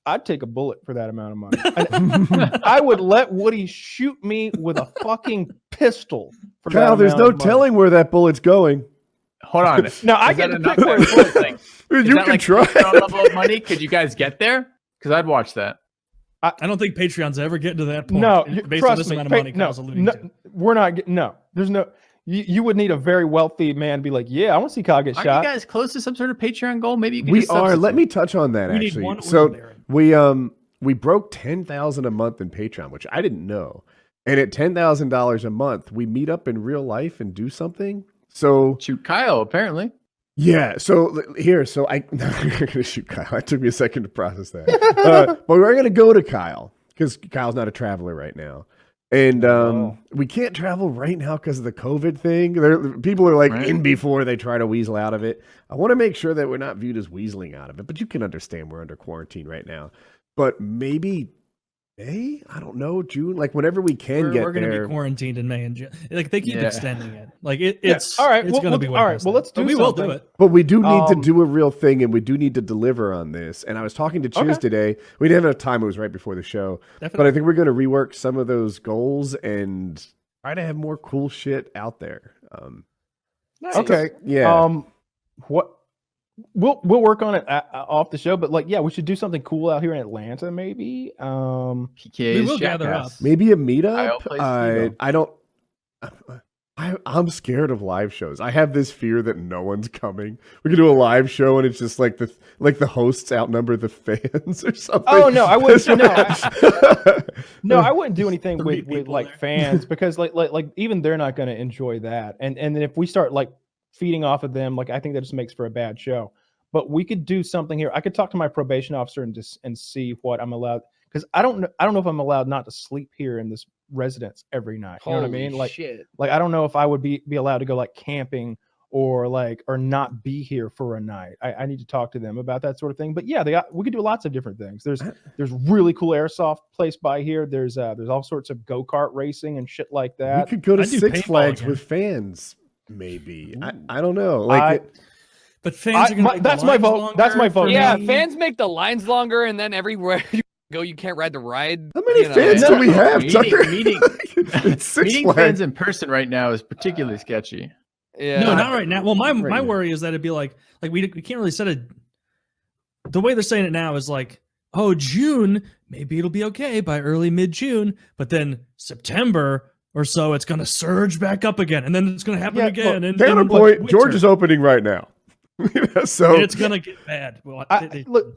I'd take a bullet for that amount of money. I would let Woody shoot me with a fucking pistol. For Kyle, there's no telling where that bullet's going. Hold on. No, I get to pick where it's going. You can like try. Level of money? Could you guys get there? Because I'd watch that. I don't think Patreon's ever getting to that point. No, based trust on this me. amount of money Kyle's alluding to. We're not. No, there's no. You would need a very wealthy man to be like, yeah, I want to see Kyle get shot. Are you guys close to some sort of Patreon goal? Maybe you can We are. Let me touch on that. We need actually, one so ordinary. we broke 10,000 a month in Patreon, which I didn't know. And at $10,000 a month, we meet up in real life and do something. So shoot Kyle, apparently. Yeah. So here, I'm gonna shoot Kyle. It took me a second to process that. But we're gonna go to Kyle because Kyle's not a traveler right now. And we can't travel right now because of the COVID thing. People are like in before they try to weasel out of it. I want to make sure that we're not viewed as weaseling out of it. But you can understand we're under quarantine right now. But maybe May? I don't know. June? Like whenever we can get there. We're going to be quarantined in May and June. Like they keep extending it. Like it's all right. It's going to be all right. Well, let's do. We will do it. But we do need to do a real thing, and we do need to deliver on this. And I was talking to Cheers today. We didn't have enough time. It was right before the show. Definitely. But I think we're going to rework some of those goals and try to have more cool shit out there. Nice. Okay. Yeah. What? We'll work on it off the show, but we should do something cool out here in Atlanta, maybe. PKA we will gather up. Maybe a meetup. I'm scared of live shows. I have this fear that no one's coming. We can do a live show and it's just like the hosts outnumber the fans or something. Oh no, I wouldn't. No, I wouldn't do anything with like fans because like even they're not going to enjoy that. And then if we start like feeding off of them, like I think that just makes for a bad show. But we could do something here. I could talk to my probation officer and see what I'm allowed, because I don't know if I'm allowed not to sleep here in this residence every night. You know what I mean? Like I don't know if I would be allowed to go like camping or not be here for a night. I need to talk to them about that sort of thing. But yeah, we could do lots of different things. There's really cool airsoft place by here. There's all sorts of go-kart racing and shit like that. We could go to Six Flags with fans. Maybe I don't know. But fans are gonna that's my vote. Longer. That's my vote. Yeah, fans make the lines longer, and then everywhere you go, you can't ride the ride. How many fans do we have, Tucker? Meeting fans in person right now is particularly sketchy. Yeah, no, not right now. Well, my worry is that it'd be like we can't really set the way they're saying it now is like, oh, June, maybe it'll be okay by early mid-June, but then September or so, it's going to surge back up again, and then it's going to happen again. And counterpoint, George is opening right now. So it's going to get bad. Well, look,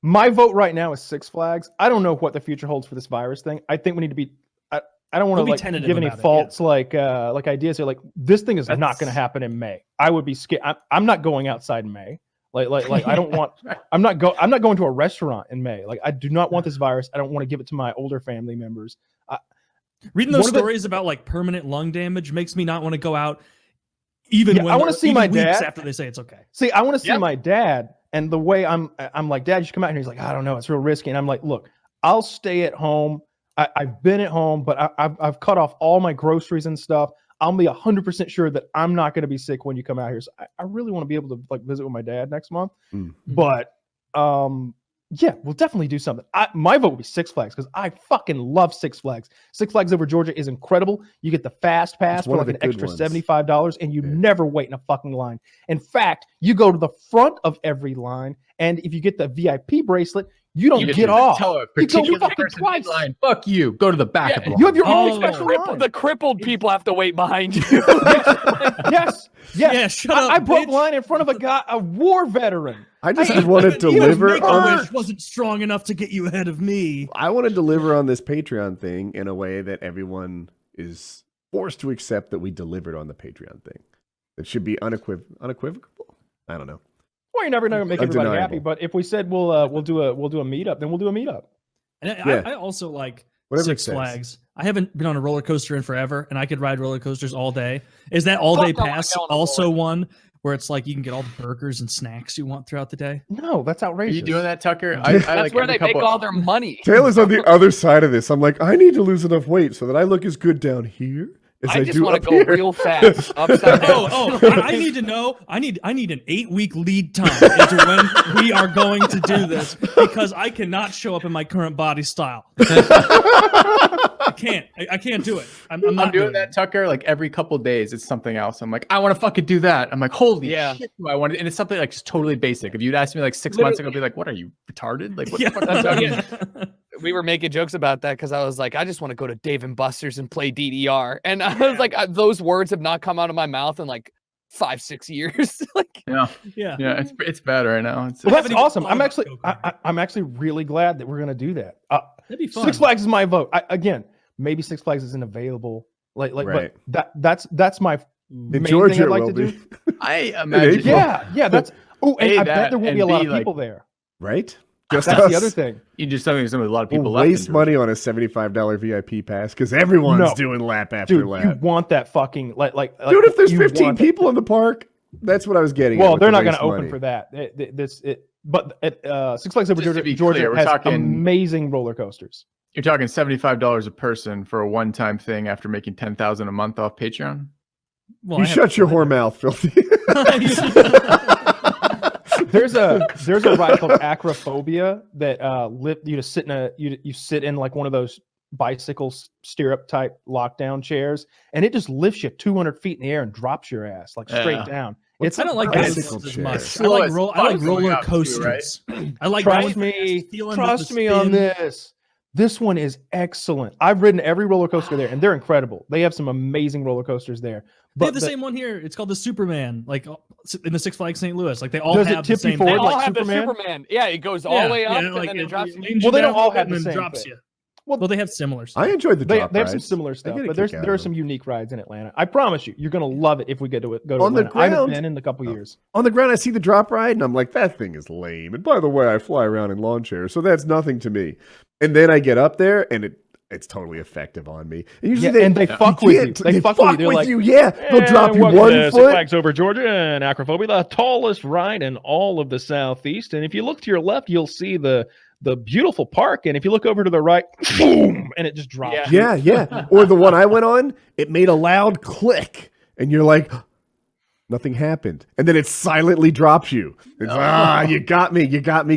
my vote right now is Six Flags. I don't know what the future holds for this virus thing. I think we need to be. I don't want to give any false ideas here. Like this thing is not going to happen in May. I would be scared. I'm not going outside in May. Like I don't want. I'm not going to a restaurant in May. Like I do not want this virus. I don't want to give it to my older family members. Reading those stories about like permanent lung damage makes me not want to go out. Even when I want to see my dad after they say it's okay. See, I want to see my dad, and the way I'm like, Dad, you should come out here. He's like, I don't know, it's real risky, and I'm like, look, I'll stay at home. I've been at home, but I've cut off all my groceries and stuff. I'll be 100% sure that I'm not going to be sick when you come out here. So I really want to be able to like visit with my dad next month. But yeah, we'll definitely do something. My vote would be Six Flags because I fucking love Six Flags. Six Flags over Georgia is incredible. You get the fast pass for like an extra $75, and you never wait in a fucking line. In fact, you go to the front of every line, and if you get the VIP bracelet, you don't get off. You go fucking twice. Line. Fuck you. Go to the back of the line. You have your own special line. The crippled people have to wait behind you. Yes. Yeah, shut up. I broke line in front of a war veteran. I just want to deliver on this. Wasn't strong enough to get you ahead of me. I want to deliver on this Patreon thing in a way that everyone is forced to accept that we delivered on the Patreon thing. It should be unequivocal. I don't know. Well, you're never going to make everybody happy, but if we said we'll do a meetup, then we'll do a meetup. And I also like Six Flags. I haven't been on a roller coaster in forever, and I could ride roller coasters all day. Is that all day pass also one where it's like you can get all the burgers and snacks you want throughout the day? No, that's outrageous. Are you doing that, Tucker? That's where they make all their money. Taylor's on the other side of this. I'm like, I need to lose enough weight so that I look as good down here as I just want to go real fast upside down. I need to know. I need an 8-week lead time into when we are going to do this because I cannot show up in my current body style. I can't do it. I'm not doing that, Tucker. Like every couple days, it's something else. I'm like, I want to fucking do that. I'm like, holy shit, do I want it? And it's something like just totally basic. If you'd asked me like 6 months ago, I'd be like, what are you retarded? Like, what the fuck are you talking? We were making jokes about that because I was like, I just want to go to Dave and Buster's and play DDR. And I was like, those words have not come out of my mouth in like 5-6 years. Like, yeah, it's bad right now. Well, that's awesome. I'm actually really glad that we're gonna do that. That'd be fun. Six Flags is my vote. Again, maybe Six Flags isn't available. But that's my main Georgia thing I'd like to do. I imagine. Yeah. That's. Oh, and I bet there won't be a lot of people there. Right. That's the other thing. You just something with a lot of people we'll waste money on a $75 VIP pass because everyone's doing lap after lap. You want that fucking like dude? If there's 15 people in the park, that's what I was getting. Well, they're not going to open for that. But Six Flags Over Georgia has amazing roller coasters. You're talking $75 a person for a one-time thing after making $10,000 a month off Patreon. Well, you shut your whore mouth, filthy. There's a ride called Acrophobia that you sit in like one of those bicycle stirrup type lockdown chairs, and it just lifts you 200 feet in the air and drops your ass like straight down. I don't like bicycles as much. I like roller coasters. Right? I like trust me on this. This one is excellent. I've ridden every roller coaster there, and they're incredible. They have some amazing roller coasters there. But they have the same one here. It's called the Superman, like in the Six Flags St. Louis. Like they all have the same. They all have the Superman. Yeah, it goes all the way up and then it drops you. Well, they don't all have the same thing. Well, they have similar stuff. I enjoyed the drop They have some similar stuff, but there are some unique rides in Atlanta. I promise you, you're going to love it if we get to go to on Atlanta. The ground, I haven't been in a couple years. On the ground, I see the drop ride, and I'm like, that thing is lame. And by the way, I fly around in lawn chairs, so that's nothing to me. And then I get up there, and it's totally effective on me. And usually they fuck with you. They fuck with you. Like, yeah, they'll drop you 1 foot. Six Flags Over Georgia and Acrophobia, the tallest ride in all of the Southeast. And if you look to your left, you'll see the beautiful park, and if you look over to the right, boom, and it just drops. Yeah. Or the one I went on, it made a loud click, and you're like, nothing happened, and then it silently drops you. It's you got me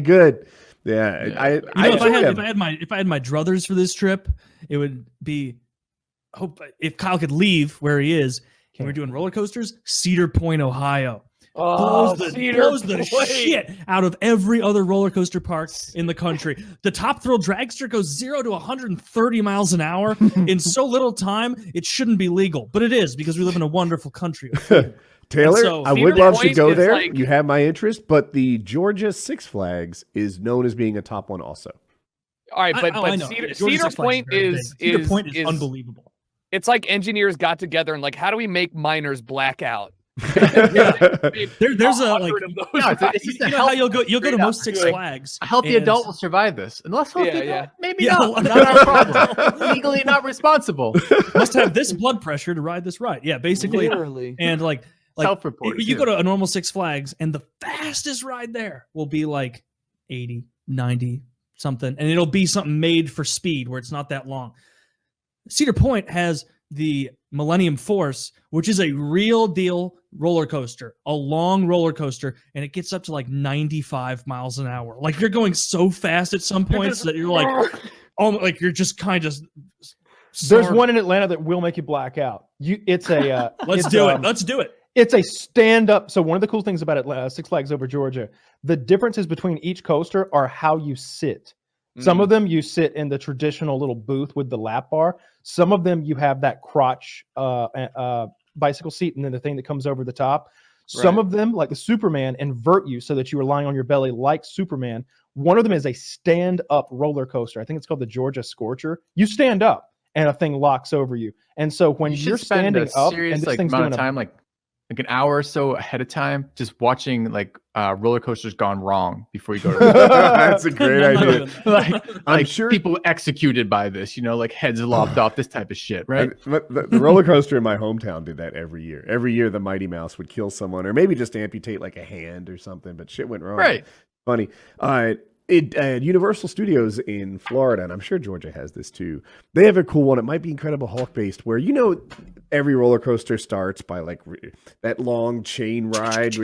good. Yeah, if I had my druthers for this trip, it would be if Kyle could leave where he is. And we're doing roller coasters, Cedar Point, Ohio. Blows the shit out of every other roller coaster park in the country. The Top Thrill Dragster goes 0 to 130 miles an hour in so little time. It shouldn't be legal, but it is because we live in a wonderful country. Taylor, I would love to go there. You have my interest, but the Georgia Six Flags is known as being a top one also. All right, but Cedar Point is unbelievable. It's like engineers got together and like, how do we make miners black out? There's a like you know how you'll go to most Six Flags. A healthy adult will survive this. Unless maybe not our problem. Legally not responsible. Must have this blood pressure to ride this ride. Yeah, basically. Literally. And like self-report. You go to a normal Six Flags and the fastest ride there will be like 80, 90 something, and it'll be something made for speed where it's not that long. Cedar Point has the Millennium Force, which is a real deal roller coaster, a long roller coaster, and it gets up to like 95 miles an hour. Like you're going so fast at some points that you're like, like you're just kind of. There's one in Atlanta that will make you black out. It's a let's do it. It's a stand-up. So one of the cool things about Six Flags Over Georgia, the differences between each coaster are how you sit. Some of them you sit in the traditional little booth with the lap bar. Some of them you have that crotch bicycle seat and then the thing that comes over the top. Some of them, like the Superman, invert you so that you are lying on your belly like Superman. One of them is a stand-up roller coaster. I think it's called the Georgia Scorcher. You stand up and a thing locks over you. And so when you're standing up and this thing's doing time, like an hour or so ahead of time, just watching like roller coasters gone wrong before you go to That's a great idea. I'm sure people executed by this, like heads lopped off, this type of shit, right? The roller coaster in my hometown did that every year. Every year the Mighty Mouse would kill someone or maybe just amputate like a hand or something, but shit went wrong. Right. Funny. All right. Universal Studios in Florida, and I'm sure Georgia has this too. They have a cool one. It might be Incredible Hulk based, where every roller coaster starts by like that long chain ride.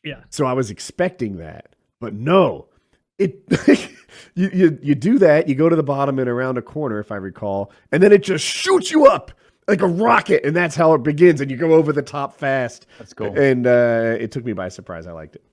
Yeah. So I was expecting that, but no. It you do that. You go to the bottom and around a corner, if I recall, and then it just shoots you up like a rocket, and that's how it begins. And you go over the top fast. That's cool. And it took me by surprise. I liked it.